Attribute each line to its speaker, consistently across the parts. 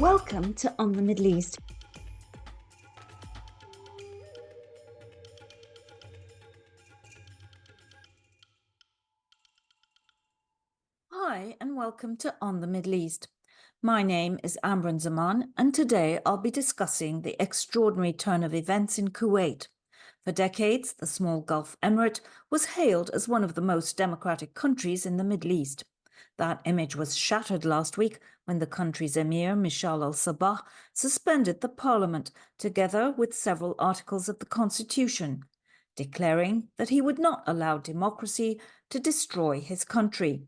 Speaker 1: Welcome to On the Middle East. Hi, and welcome to On the Middle East. My name is Amir Zaman, and today I'll be discussing the extraordinary turn of events in Kuwait. For decades, the small Gulf Emirate was hailed as one of the most democratic countries in the Middle East. That image was shattered last week when the country's Emir, Mishal al-Sabah, suspended the parliament together with several articles of the constitution, declaring that he would not allow democracy to destroy his country.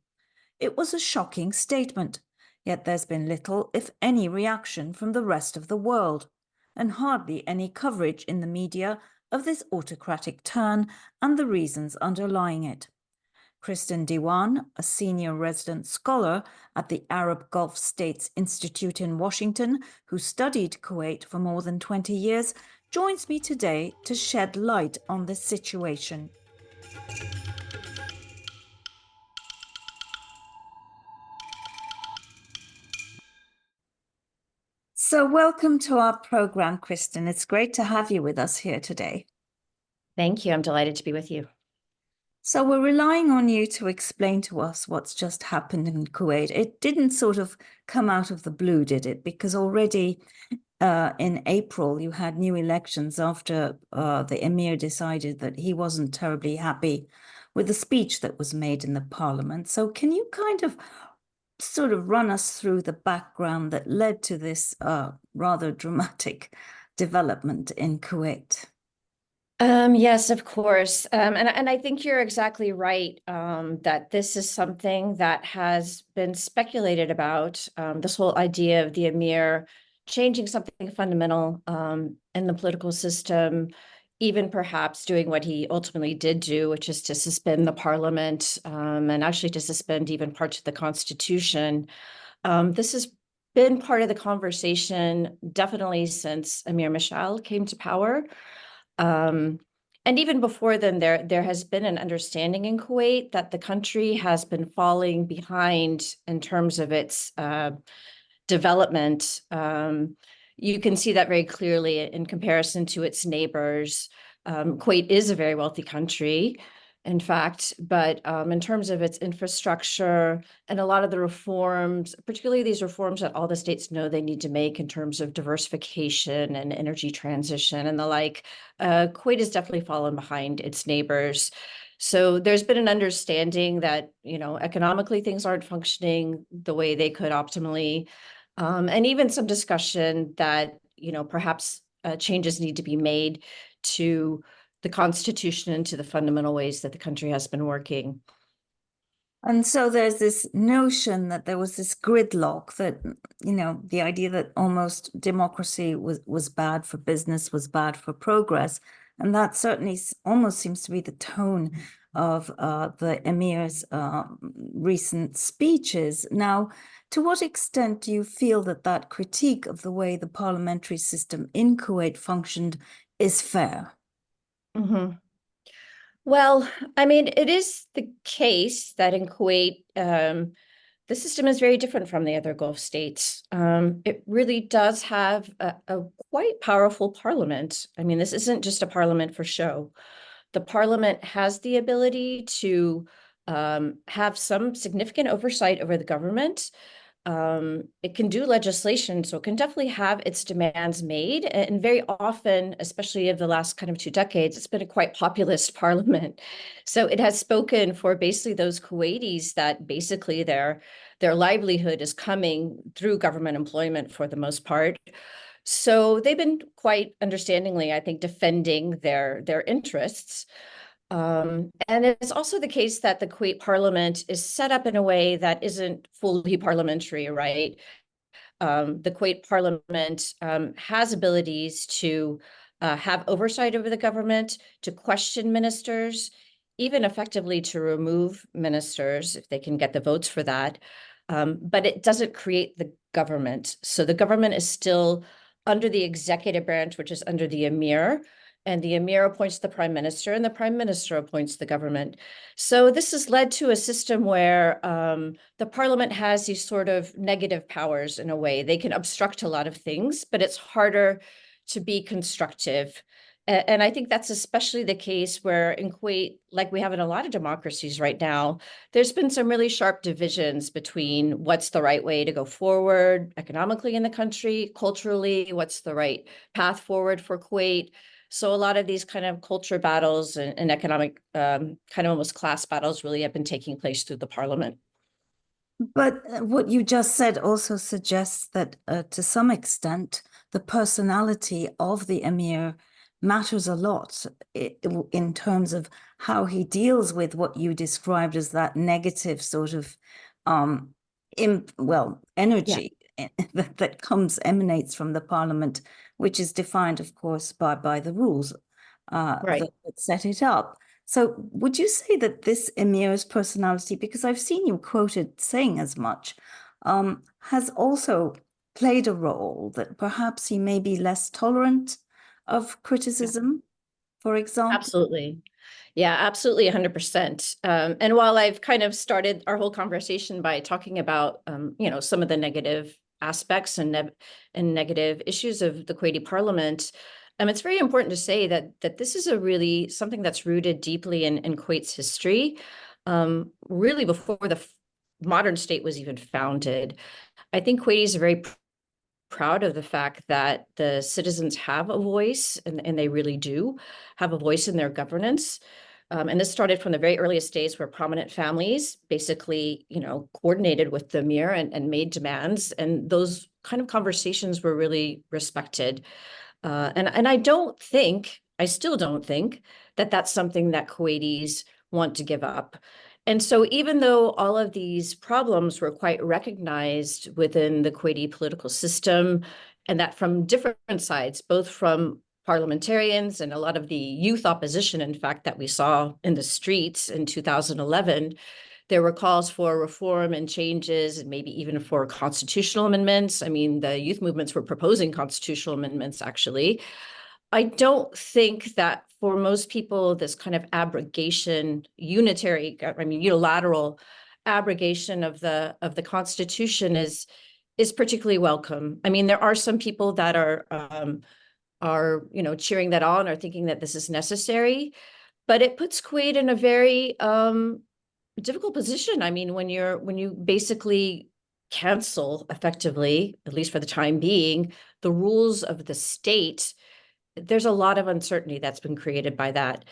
Speaker 1: It was a shocking statement, yet there's been little, if any, reaction from the rest of the world, and hardly any coverage in the media of this autocratic turn and the reasons underlying it. Kristin Diwan, a senior resident scholar at the Arab Gulf States Institute in Washington, who studied Kuwait for more than 20 years, joins me today to shed light on this situation. So welcome to our program, Kristin. It's great to have you with us here today.
Speaker 2: Thank you. I'm delighted to be with you.
Speaker 1: So we're relying on you to explain to us what's just happened in Kuwait. It didn't sort of come out of the blue, did it? Because already in April, you had new elections after the Emir decided that he wasn't terribly happy with the speech that was made in the parliament. So can you kind of sort of run us through the background that led to this rather dramatic development in Kuwait?
Speaker 2: Yes, of course. And I think you're exactly right that this is something that has been speculated about, this whole idea of the Emir changing something fundamental in the political system, even perhaps doing what he ultimately did do, which is to suspend the parliament and actually to suspend even parts of the constitution. This has been part of the conversation definitely since Amir Mishal came to power. And even before then, there has been an understanding in Kuwait that the country has been falling behind in terms of its development. You can see that very clearly in comparison to its neighbors. Kuwait is a very wealthy country, in fact, but in terms of its infrastructure and a lot of the reforms, particularly these reforms that all the states know they need to make in terms of diversification and energy transition and the like, Kuwait has definitely fallen behind its neighbors. So there's been an understanding that, economically things aren't functioning the way they could optimally, and even some discussion that, perhaps changes need to be made to the Constitution and to the fundamental ways that the country has been working.
Speaker 1: And so there's this notion that there was this gridlock that, the idea that almost democracy was bad for business, was bad for progress. And that certainly almost seems to be the tone of the Emir's recent speeches. Now, to what extent do you feel that that critique of the way the parliamentary system in Kuwait functioned is fair?
Speaker 2: Mm-hmm. Well, I mean, it is the case that in Kuwait, the system is very different from the other Gulf states. It really does have a quite powerful parliament. I mean, this isn't just a parliament for show. The parliament has the ability to have some significant oversight over the government. It can do legislation, so it can definitely have its demands made. And very often, especially of the last kind of 2 decades, it's been a quite populist parliament. So it has spoken for basically those Kuwaitis that basically their livelihood is coming through government employment for the most part. So they've been quite understandingly, I think, defending their interests. And it's also the case that the Kuwait parliament is set up in a way that isn't fully parliamentary, right? The Kuwait parliament has abilities to have oversight over the government, to question ministers, even effectively to remove ministers if they can get the votes for that. But it doesn't create the government. So the government is still under the executive branch, which is under the Emir. and the Emir appoints the prime minister, and the prime minister appoints the government. So this has led to a system where the parliament has these sort of negative powers in a way. They can obstruct a lot of things, but it's harder to be constructive. And I think that's especially the case where in Kuwait, like we have in a lot of democracies right now, there's been some really sharp divisions between what's the right way to go forward economically in the country, culturally, what's the right path forward for Kuwait. So a lot of these kind of culture battles and economic kind of almost class battles really have been taking place through the parliament.
Speaker 1: But what you just said also suggests that to some extent, the personality of the emir matters a lot in terms of how he deals with what you described as that negative sort of energy that emanates from the parliament, which is defined, of course, by the rules
Speaker 2: Right.
Speaker 1: that set it up. So would you say that this emir's personality, because I've seen you quoted saying as much, has also played a role that perhaps he may be less tolerant of criticism, for example?
Speaker 2: Absolutely. Yeah, absolutely 100%. And while I've kind of started our whole conversation by talking about, some of the negative aspects and negative issues of the Kuwaiti parliament, it's very important to say that this is a really something that's rooted deeply in Kuwait's history, really before the modern state was even founded. I think Kuwaitis are very proud of the fact that the citizens have a voice, and they really do have a voice in their governance. And this started from the very earliest days where prominent families basically, coordinated with the Amir and made demands. And those kind of conversations were really respected. And I still don't think that that's something that Kuwaitis want to give up. And so even though all of these problems were quite recognized within the Kuwaiti political system, and that from different sides, both from parliamentarians and a lot of the youth opposition, in fact, that we saw in the streets in 2011, there were calls for reform and changes, and maybe even for constitutional amendments. I mean, the youth movements were proposing constitutional amendments, actually. I don't think that for most people, this kind of unilateral abrogation of the Constitution is particularly welcome. I mean, there are some people that are cheering that on or thinking that this is necessary, but it puts Kuwait in a very difficult position. I mean, when you basically cancel effectively, at least for the time being, the rules of the state, there's a lot of uncertainty that's been created by that.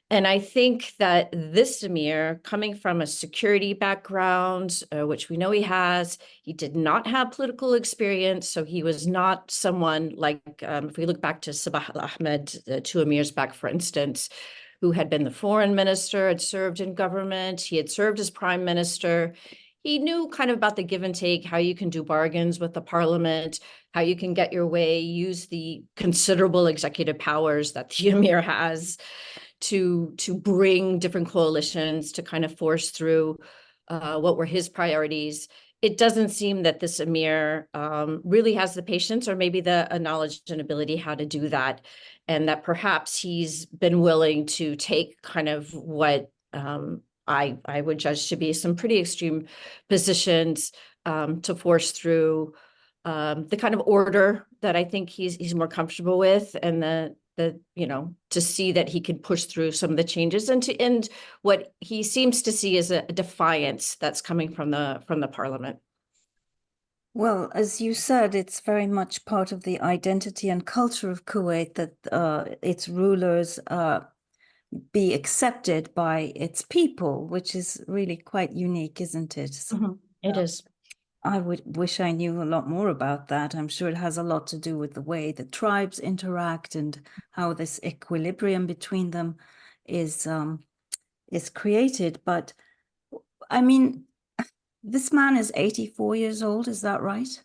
Speaker 2: And I think that this Amir, coming from a security background, which we know he did not have political experience. So he was not someone like, if we look back to Sabah Ahmed, 2 Amirs back, for instance, who had been the foreign minister, had served in government, he had served as prime minister. He knew kind of about the give and take, how you can do bargains with the parliament, how you can get your way, use the considerable executive powers that the Emir has to bring different coalitions to kind of force through what were his priorities. It doesn't seem that this Emir really has the patience or maybe the knowledge and ability how to do that, and that perhaps he's been willing to take kind of what I would judge to be some pretty extreme positions to force through the kind of order that I think he's more comfortable with, and to see that he can push through some of the changes and to end what he seems to see as a defiance that's coming from the parliament.
Speaker 1: Well, as you said, it's very much part of the identity and culture of Kuwait that its rulers be accepted by its people, which is really quite unique, isn't it?
Speaker 2: It is.
Speaker 1: I would wish I knew a lot more about that. I'm sure it has a lot to do with the way the tribes interact and how this equilibrium between them is created. But I mean, this man is 84 years old, is that right?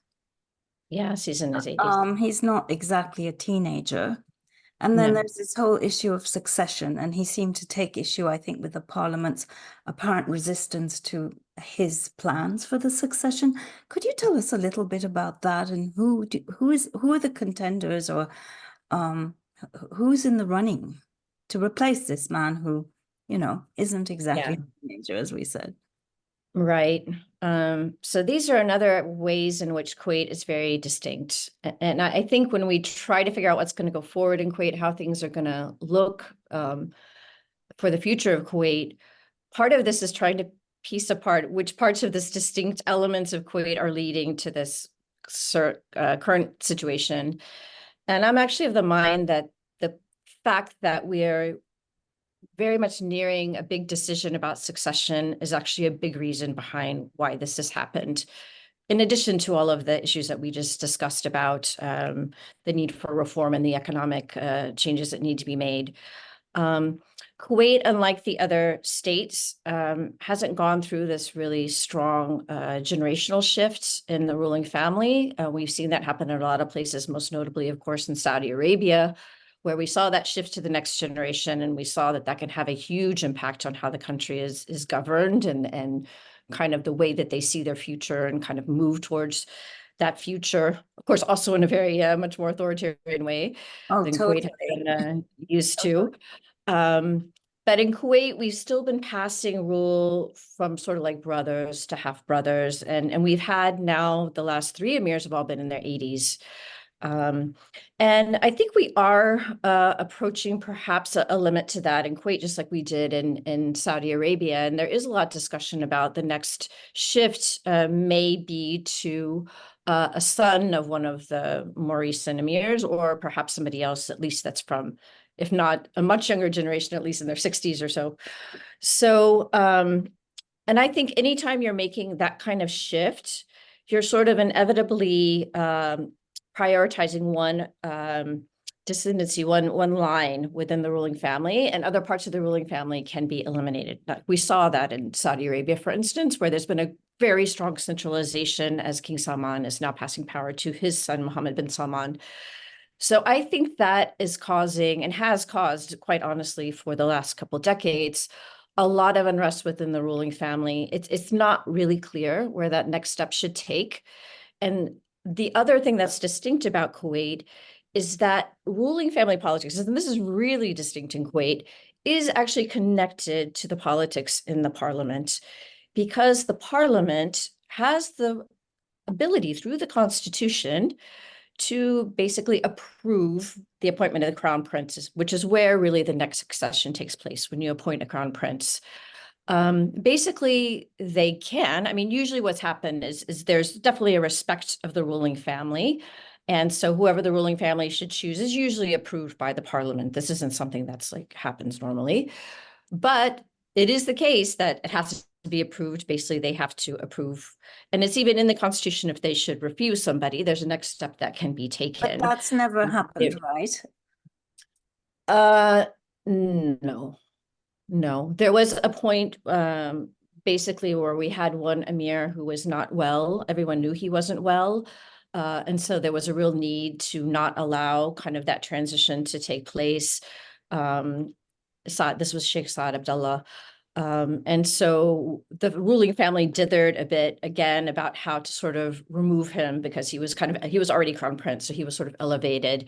Speaker 2: Yes, he's in his 80s.
Speaker 1: He's not exactly a teenager. And then
Speaker 2: No.
Speaker 1: there's this whole issue of succession, and he seemed to take issue, I think, with the parliament's apparent resistance to his plans for the succession. Could you tell us a little bit about that, and who are the contenders, or who's in the running to replace this man who, isn't exactly
Speaker 2: Yeah.
Speaker 1: a teenager, as we said.
Speaker 2: Right. So these are another ways in which Kuwait is very distinct. And I think when we try to figure out what's going to go forward in Kuwait, how things are going to look for the future of Kuwait, part of this is trying to piece apart which parts of this distinct elements of Kuwait are leading to this current situation. And I'm actually of the mind that the fact that we're very much nearing a big decision about succession is actually a big reason behind why this has happened. In addition to all of the issues that we just discussed about the need for reform and the economic changes that need to be made. Kuwait, unlike the other states, hasn't gone through this really strong generational shift in the ruling family. We've seen that happen in a lot of places, most notably, of course, in Saudi Arabia, where we saw that shift to the next generation, and we saw that that can have a huge impact on how the country is governed and kind of the way that they see their future and kind of move towards that future. Of course, also in a very much more authoritarian way
Speaker 1: Oh,
Speaker 2: than Kuwait
Speaker 1: totally.
Speaker 2: has been used to. But in Kuwait, we've still been passing rule from sort of like brothers to half brothers. And we've had now the last three emirs have all been in their 80s. And I think we are approaching perhaps a limit to that in Kuwait, just like we did in Saudi Arabia. And there is a lot of discussion about the next shift may be to a son of one of the more recent emirs, or perhaps somebody else, at least that's from, if not a much younger generation, at least in their 60s or so. So, and I think anytime you're making that kind of shift, you're sort of inevitably prioritizing one descendancy, one line within the ruling family, and other parts of the ruling family can be eliminated. We saw that in Saudi Arabia, for instance, where there's been a very strong centralization as King Salman is now passing power to his son, Mohammed bin Salman. So I think that is causing and has caused, quite honestly, for the last couple of decades, a lot of unrest within the ruling family. It's not really clear where that next step should take. And the other thing that's distinct about Kuwait is that ruling family politics, and this is really distinct in Kuwait, is actually connected to the politics in the parliament, because the parliament has the ability through the constitution to basically approve the appointment of the crown prince, which is where really the next succession takes place when you appoint a crown prince. Basically, they can. I mean, usually what's happened is there's definitely a respect of the ruling family. And so whoever the ruling family should choose is usually approved by the parliament. This isn't something that's like happens normally. But it is the case that it has to be approved. Basically, they have to approve. And it's even in the Constitution, if they should refuse somebody, there's a next step that can be taken.
Speaker 1: But that's never happened, right?
Speaker 2: No. No, there was a point basically where we had one Amir who was not well. Everyone knew he wasn't well. And so there was a real need to not allow kind of that transition to take place. This was Sheikh Saad Abdullah. And so the ruling family dithered a bit again about how to sort of remove him, because he was already crown prince, so he was sort of elevated.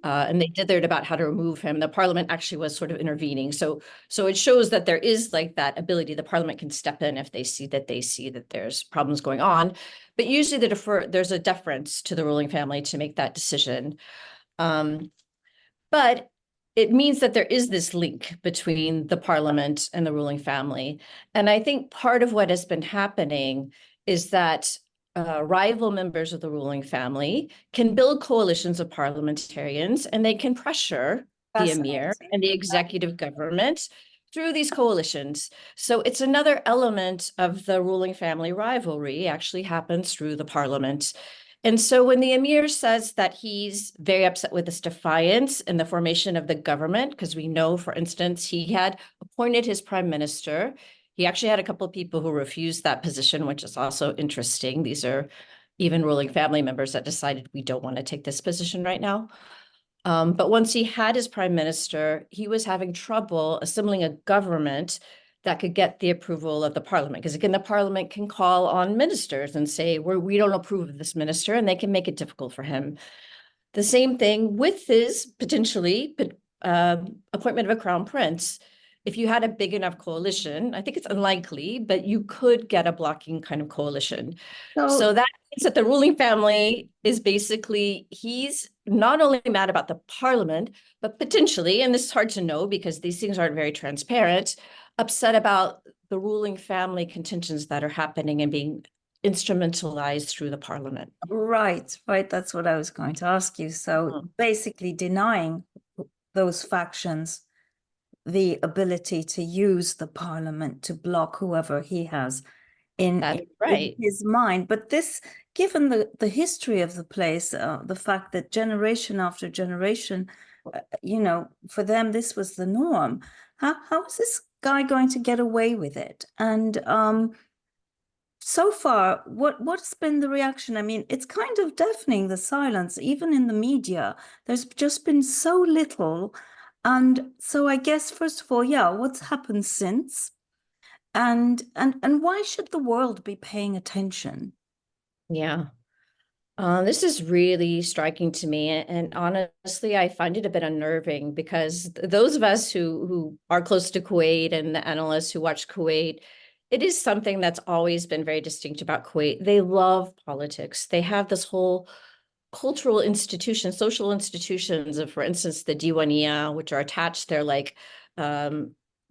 Speaker 2: And they dithered about how to remove him. The parliament actually was sort of intervening. So it shows that there is like that ability. The parliament can step in if they see that there's problems going on. But usually there's a deference to the ruling family to make that decision. But it means that there is this link between the parliament and the ruling family. And I think part of what has been happening is that rival members of the ruling family can build coalitions of parliamentarians, and they can pressure the Emir and the executive government through these coalitions. So it's another element of the ruling family rivalry actually happens through the parliament. And so when the Emir says that he's very upset with this defiance in the formation of the government, because we know, for instance, he had appointed his prime minister. He actually had a couple of people who refused that position, which is also interesting. These are even ruling family members that decided we don't want to take this position right now. But once he had his prime minister, he was having trouble assembling a government that could get the approval of the parliament. Because again, the parliament can call on ministers and say, we don't approve of this minister, and they can make it difficult for him. The same thing with his potentially appointment of a crown prince. If you had a big enough coalition, I think it's unlikely, but you could get a blocking kind of coalition. So that means that the ruling family is basically, he's not only mad about the parliament, but potentially, and this is hard to know because these things aren't very transparent, upset about the ruling family contentions that are happening and being instrumentalized through the parliament.
Speaker 1: Right, right. That's what I was going to ask you. So basically denying those factions the ability to use the parliament to block whoever he has in his mind. But this, given the history of the place, the fact that generation after generation, for them, this was the norm. How is this guy going to get away with it? And so far, what's been the reaction? I mean, it's kind of deafening, the silence, even in the media. There's just been so little. And so I guess, first of all, yeah, what's happened since? And why should the world be paying attention?
Speaker 2: Yeah. This is really striking to me. And honestly, I find it a bit unnerving because those of us who are close to Kuwait and the analysts who watch Kuwait, it is something that's always been very distinct about Kuwait. They love politics. They have this whole cultural institutions, social institutions of, for instance, the Diwania, which are attached. They're like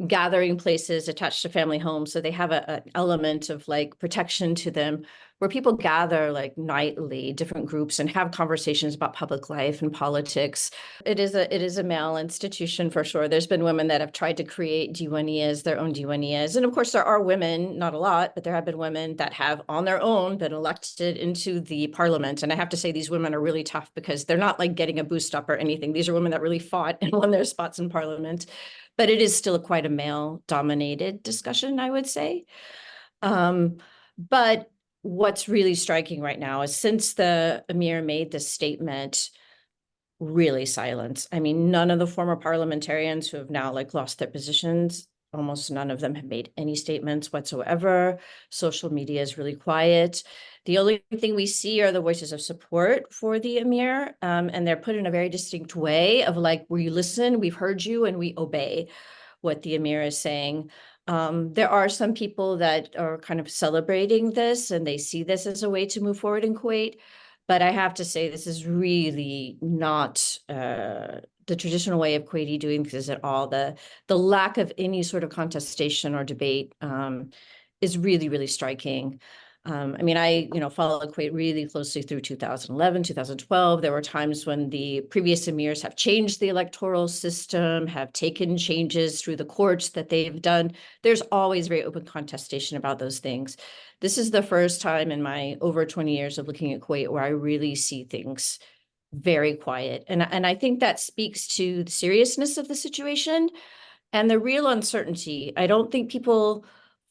Speaker 2: gathering places attached to family homes. So they have an element of like protection to them where people gather like nightly, different groups, and have conversations about public life and politics. It is a male institution for sure. There's been women that have tried to create Diwaniyas, their own Diwaniyas. And of course, there are women, not a lot, but there have been women that have on their own been elected into the parliament. And I have to say, these women are really tough because they're not like getting a boost up or anything. These are women that really fought and won their spots in parliament. But it is still quite a male-dominated discussion, I would say. But what's really striking right now is since the Amir made this statement, really silence. I mean, none of the former parliamentarians who have now like lost their positions, almost none of them have made any statements whatsoever. Social media is really quiet. The only thing we see are the voices of support for the Emir, and they're put in a very distinct way of like, we listen, we've heard you, and we obey what the Emir is saying. There are some people that are kind of celebrating this, and they see this as a way to move forward in Kuwait. But I have to say, this is really not the traditional way of Kuwaiti doing things at all. The lack of any sort of contestation or debate is really, really striking. I mean, I followed Kuwait really closely through 2011, 2012. There were times when the previous emirs have changed the electoral system, have taken changes through the courts that they've done. There's always very open contestation about those things. This is the first time in my over 20 years of looking at Kuwait where I really see things very quiet. And I think that speaks to the seriousness of the situation and the real uncertainty. I don't think people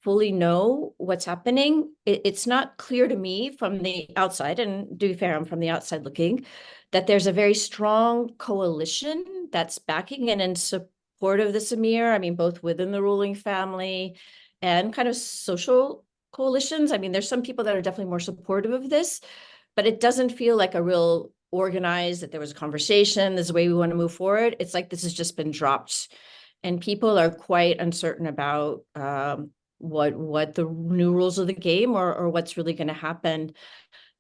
Speaker 2: fully know what's happening. It's not clear to me from the outside, and to be fair, I'm from the outside looking, that there's a very strong coalition that's backing and in support of this Amir. I mean, both within the ruling family and kind of social coalitions. I mean, there's some people that are definitely more supportive of this, but it doesn't feel like a real organized, that there was a conversation, this is the way we want to move forward. It's like this has just been dropped. And people are quite uncertain about what the new rules of the game or what's really going to happen.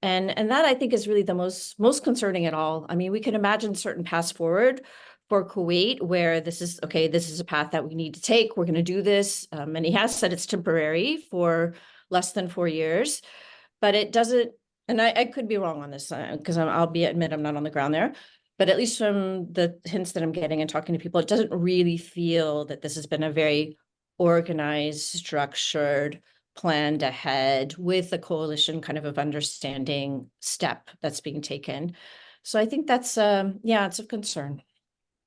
Speaker 2: And that I think is really the most concerning at all. I mean, we can imagine certain paths forward for Kuwait where this is, okay, this is a path that we need to take. We're going to do this. And he has said it's temporary for less than 4 years, but it doesn't, and I could be wrong on this because admit I'm not on the ground there. But at least from the hints that I'm getting and talking to people, it doesn't really feel that this has been a very organized, structured, planned ahead with a coalition kind of understanding step that's being taken. So I think that's, it's of concern.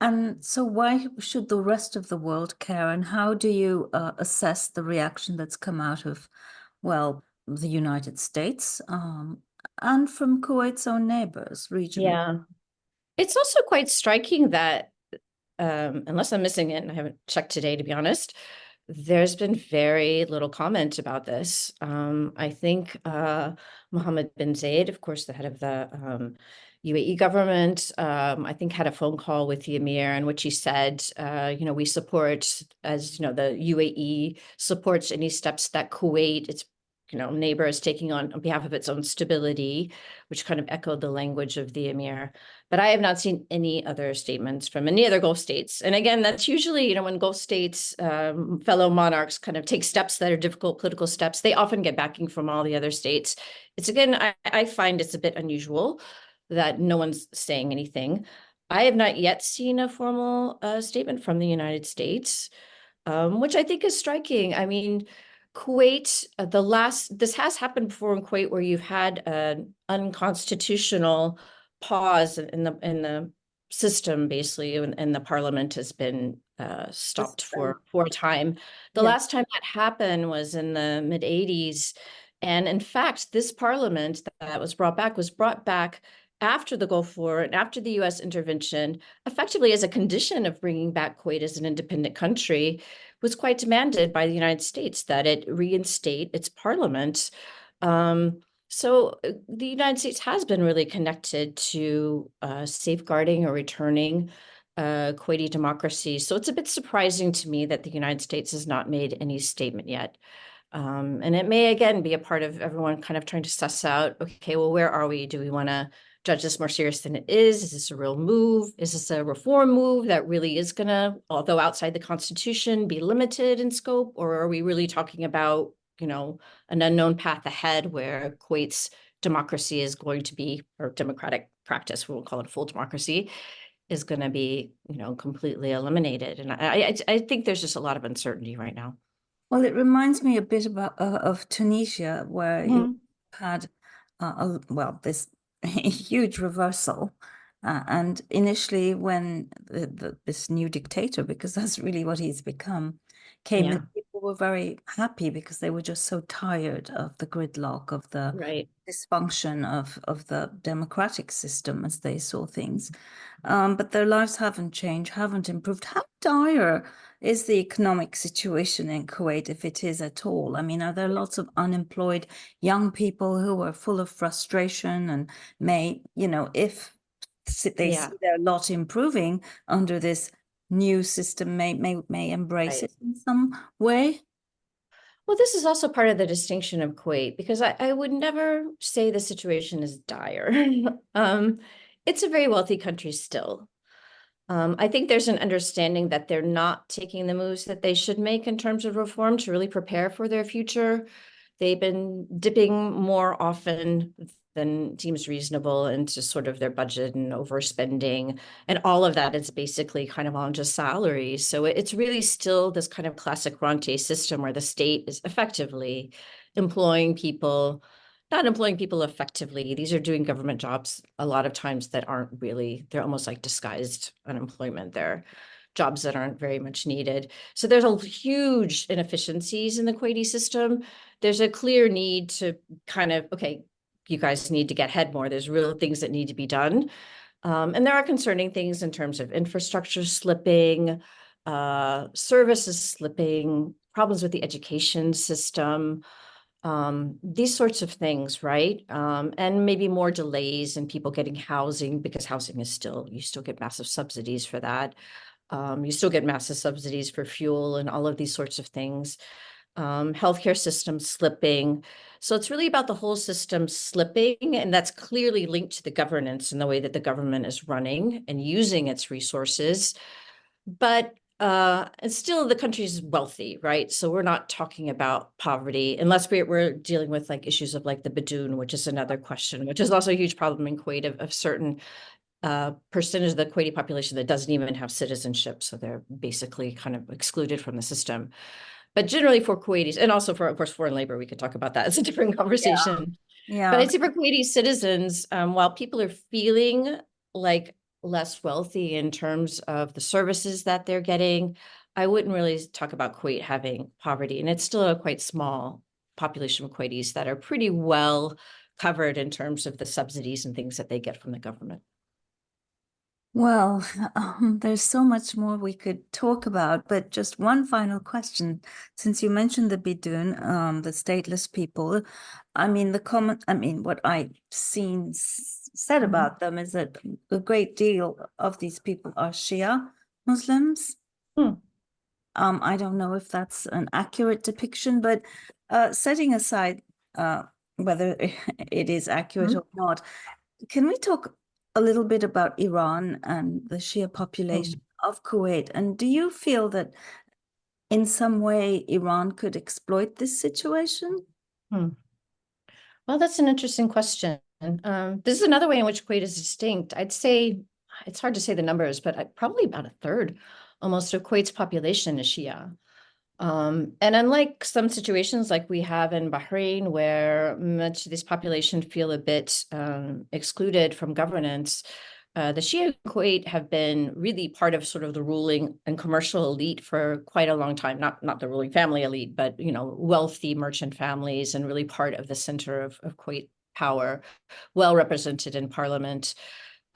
Speaker 1: And so why should the rest of the world care? And how do you assess the reaction that's come out of, well, the United States and from Kuwait's own neighbors regionally?
Speaker 2: Yeah. It's also quite striking that, unless I'm missing it, and I haven't checked today, to be honest, there's been very little comment about this. I think Mohammed bin Zayed, of course, the head of the UAE government, I think, had a phone call with the Emir in which he said, we support, as the UAE supports any steps that Kuwait, its neighbor, is taking on behalf of its own stability, which kind of echoed the language of the Emir. But I have not seen any other statements from any other Gulf states. And again, that's usually, when Gulf states, fellow monarchs kind of take steps that are difficult political steps, they often get backing from all the other states. It's, again, I find it's a bit unusual that no one's saying anything. I have not yet seen a formal statement from the United States, which I think is striking. I mean, Kuwait, this has happened before in Kuwait, where you've had an unconstitutional pause in the system, basically, and the parliament has been stopped for a time. The
Speaker 1: Yeah.
Speaker 2: last time that happened was in the mid-'80s. And in fact, this parliament that was brought back after the Gulf War and after the US intervention, effectively as a condition of bringing back Kuwait as an independent country, was quite demanded by the United States that it reinstate its parliament. So the United States has been really connected to safeguarding or returning Kuwaiti democracy. So it's a bit surprising to me that the United States has not made any statement yet. And it may, again, be a part of everyone kind of trying to suss out, okay, well, where are we? Do we want to judge this more serious than it is? Is this a real move? Is this a reform move that really is going to, although outside the Constitution, be limited in scope? Or are we really talking about, an unknown path ahead where Kuwait's democracy is going to be, or democratic practice, we won't call it a full democracy, is going to be, completely eliminated? And I think there's just a lot of uncertainty right now.
Speaker 1: Well, it reminds me a bit of Tunisia, where you
Speaker 2: Mhm.
Speaker 1: had this huge reversal. And initially, when this new dictator, because that's really what he's become, came in,
Speaker 2: Yeah,
Speaker 1: people were very happy because they were just so tired of the gridlock, of the
Speaker 2: right.
Speaker 1: dysfunction of the democratic system as they saw things. But their lives haven't changed, haven't improved. How dire is the economic situation in Kuwait, if it is at all? I mean, are there lots of unemployed young people who are full of frustration and may, if they
Speaker 2: Yeah,
Speaker 1: see their lot improving under this new system, may embrace
Speaker 2: right.
Speaker 1: it in some way?
Speaker 2: Well, this is also part of the distinction of Kuwait, because I would never say the situation is dire. Um, it's a very wealthy country still. I think there's an understanding that they're not taking the moves that they should make in terms of reform to really prepare for their future. They've been dipping more often than seems reasonable into sort of their budget and overspending. And all of that is basically kind of on just salaries. So it's really still this kind of classic rentier system where the state is effectively employing people, not employing people effectively. These are doing government jobs a lot of times that aren't really, they're almost like disguised unemployment. They're jobs that aren't very much needed. So there's a huge inefficiencies in the Kuwaiti system. There's a clear need to kind of, okay, you guys need to get ahead more. There's real things that need to be done. And there are concerning things in terms of infrastructure slipping, services slipping, problems with the education system, these sorts of things, right? And maybe more delays in people getting housing, because housing is still, you still get massive subsidies for that. You still get massive subsidies for fuel and all of these sorts of things. Healthcare system slipping. So it's really about the whole system slipping, and that's clearly linked to the governance and the way that the government is running and using its resources. But and still the country's wealthy, right? So we're not talking about poverty unless we're dealing with like issues of like the Badoon, which is another question, which is also a huge problem in Kuwait of certain percentage of the Kuwaiti population that doesn't even have citizenship. So they're basically kind of excluded from the system. But generally for Kuwaitis, and also for, of course, foreign labor, we could talk about that. It's a different conversation. But
Speaker 1: Yeah.
Speaker 2: I'd say for Kuwaiti citizens, while people are feeling like less wealthy in terms of the services that they're getting, I wouldn't really talk about Kuwait having poverty. And it's still a quite small population of Kuwaitis that are pretty well covered in terms of the subsidies and things that they get from the government.
Speaker 1: Well, there's so much more we could talk about, but just one final question. Since you mentioned the Bidun, the stateless people, what I've seen said
Speaker 2: Mhm.
Speaker 1: about them is that a great deal of these people are Shia Muslims.
Speaker 2: Hmm.
Speaker 1: I don't know if that's an accurate depiction, but setting aside uh, whether it is accurate
Speaker 2: Mhm.
Speaker 1: or not, can we talk a little bit about Iran and the Shia population
Speaker 2: Hmm.
Speaker 1: of Kuwait? And do you feel that in some way Iran could exploit this situation?
Speaker 2: Hmm. Well, that's an interesting question. This is another way in which Kuwait is distinct. I'd say it's hard to say the numbers, but probably about a third almost of Kuwait's population is Shia. And unlike some situations like we have in Bahrain, where much of this population feel a bit excluded from governance, the Shia in Kuwait have been really part of sort of the ruling and commercial elite for quite a long time. Not the ruling family elite, but wealthy merchant families, and really part of the center of Kuwait power, well represented in parliament.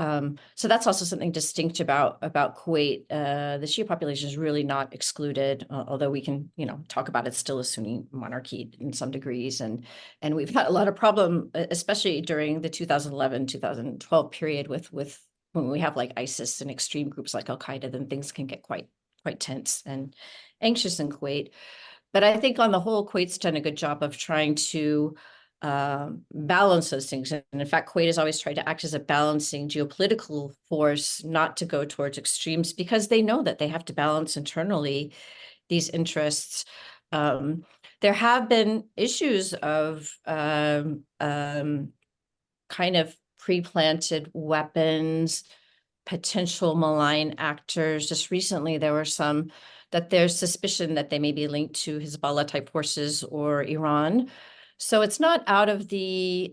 Speaker 2: So that's also something distinct about Kuwait. The Shia population is really not excluded, although we can, talk about it still a Sunni monarchy in some degrees, and we've had a lot of problem, especially during the 2011, 2012 period with when we have like ISIS and extreme groups like Al Qaeda, then things can get quite tense and anxious in Kuwait. But I think on the whole, Kuwait's done a good job of trying to balance those things. And in fact, Kuwait has always tried to act as a balancing geopolitical force, not to go towards extremes, because they know that they have to balance internally these interests. There have been issues of kind of pre-planted weapons, potential malign actors. Just recently, there were some that there's suspicion that they may be linked to Hezbollah type forces or Iran. So it's not out of the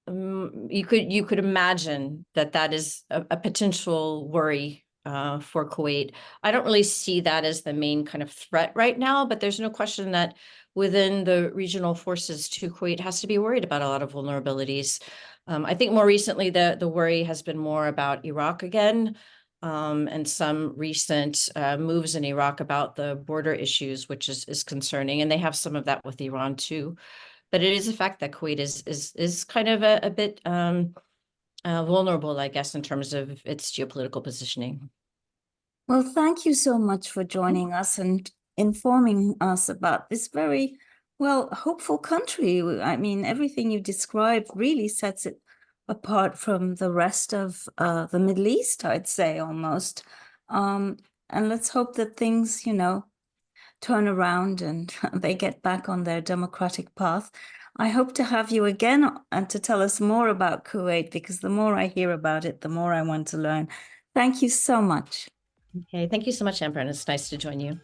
Speaker 2: you could imagine that is a potential worry for Kuwait. I don't really see that as the main kind of threat right now, but there's no question that within the regional forces too, Kuwait has to be worried about a lot of vulnerabilities. I think more recently the worry has been more about Iraq again, and some recent moves in Iraq about the border issues, which is concerning, and they have some of that with Iran too. But it is a fact that Kuwait is kind of a bit vulnerable, I guess, in terms of its geopolitical positioning.
Speaker 1: Well, thank you so much for joining us and informing us about this very, well, hopeful country. I mean, everything you described really sets it apart from the rest of the Middle East, I'd say almost. Um, and let's hope that things, turn around and they get back on their democratic path. I hope to have you again and to tell us more about Kuwait, because the more I hear about it, the more I want to learn. Thank you so much.
Speaker 2: Okay, thank you so much, Amber, and it's nice to join you.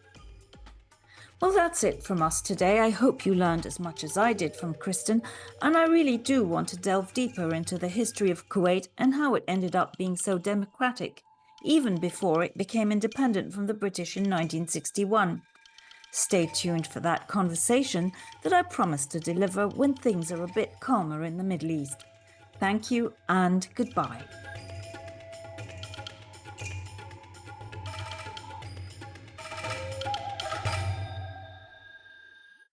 Speaker 1: Well, that's it from us today. I hope you learned as much as I did from Kristin, and I really do want to delve deeper into the history of Kuwait and how it ended up being so democratic, even before it became independent from the British in 1961. Stay tuned for that conversation that I promise to deliver when things are a bit calmer in the Middle East. Thank you and goodbye.